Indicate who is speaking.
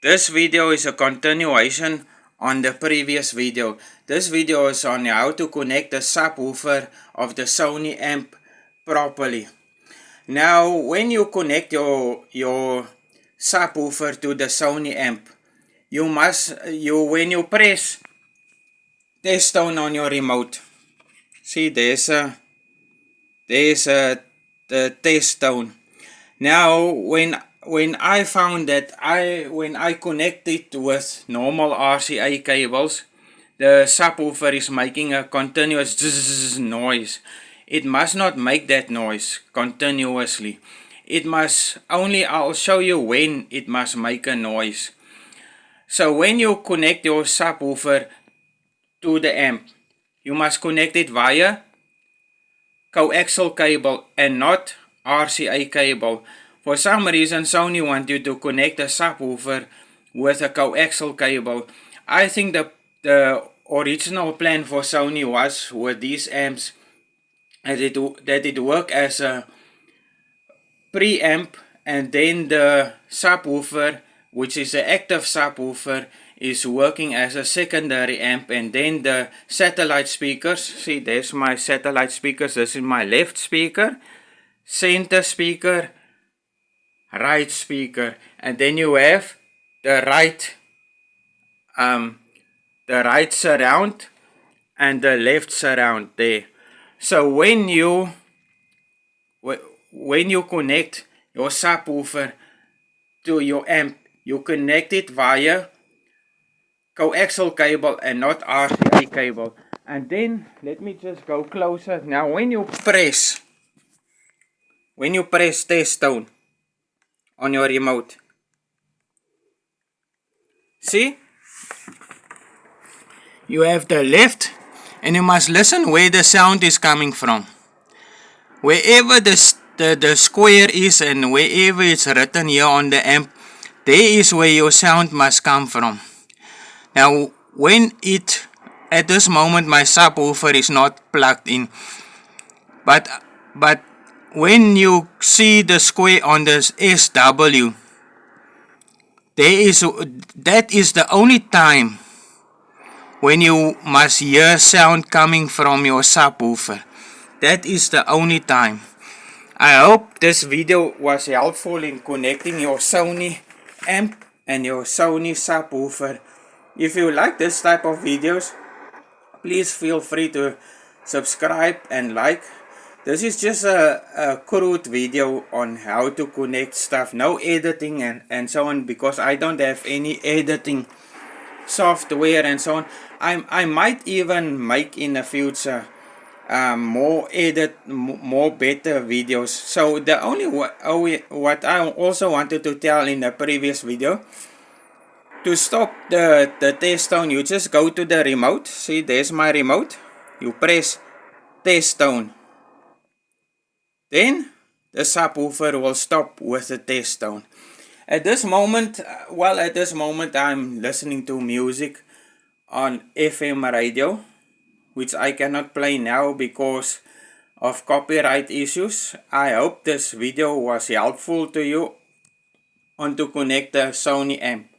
Speaker 1: This video is a continuation on the previous video. This video is on how to connect the subwoofer of the Sony amp properly. Now, when you connect your subwoofer to the Sony amp, when you press test tone on your remote, see there's a the test tone. Now, when I found that when I connect it with normal RCA cables, the subwoofer is making a continuous zzz noise. It must not make that noise continuously. It must only, I'll show you when it must make a noise. So when you connect your subwoofer to the amp, you must connect it via coaxial cable and not RCA cable. For some reason, Sony want you to connect a subwoofer with a coaxial cable. I think the original plan for Sony was with these amps that it work as a preamp, and then the subwoofer, which is an active subwoofer, is working as a secondary amp, and then the satellite speakers. See, there's my satellite speakers. This is my left speaker, center speaker, right speaker, and then you have the right surround and the left surround there. So when you connect your subwoofer to your amp, you connect it via coaxial cable and not RCA cable. And then let me just go closer. Now when you press test tone on your remote, see, you have the left, and you must listen where the sound is coming from. Wherever the square is and wherever it's written here on the amp, there is where your sound must come from. Now at this moment my subwoofer is not plugged in, but when you see the square on the SW, that is the only time when you must hear sound coming from your subwoofer. That is the only time. I hope this video was helpful in connecting your Sony amp and your Sony subwoofer. If you like this type of videos, please feel free to subscribe and like. This is just a crude video on how to connect stuff. No editing and so on, because I don't have any editing software and so on. I might even make in the future more better videos. So the only what I also wanted to tell in the previous video, to stop the test tone, you just go to the remote. See, there's my remote. You press test tone. Then the subwoofer will stop with the test tone. At this moment, I'm listening to music on FM radio, which I cannot play now because of copyright issues. I hope this video was helpful to you on to connect the Sony amp.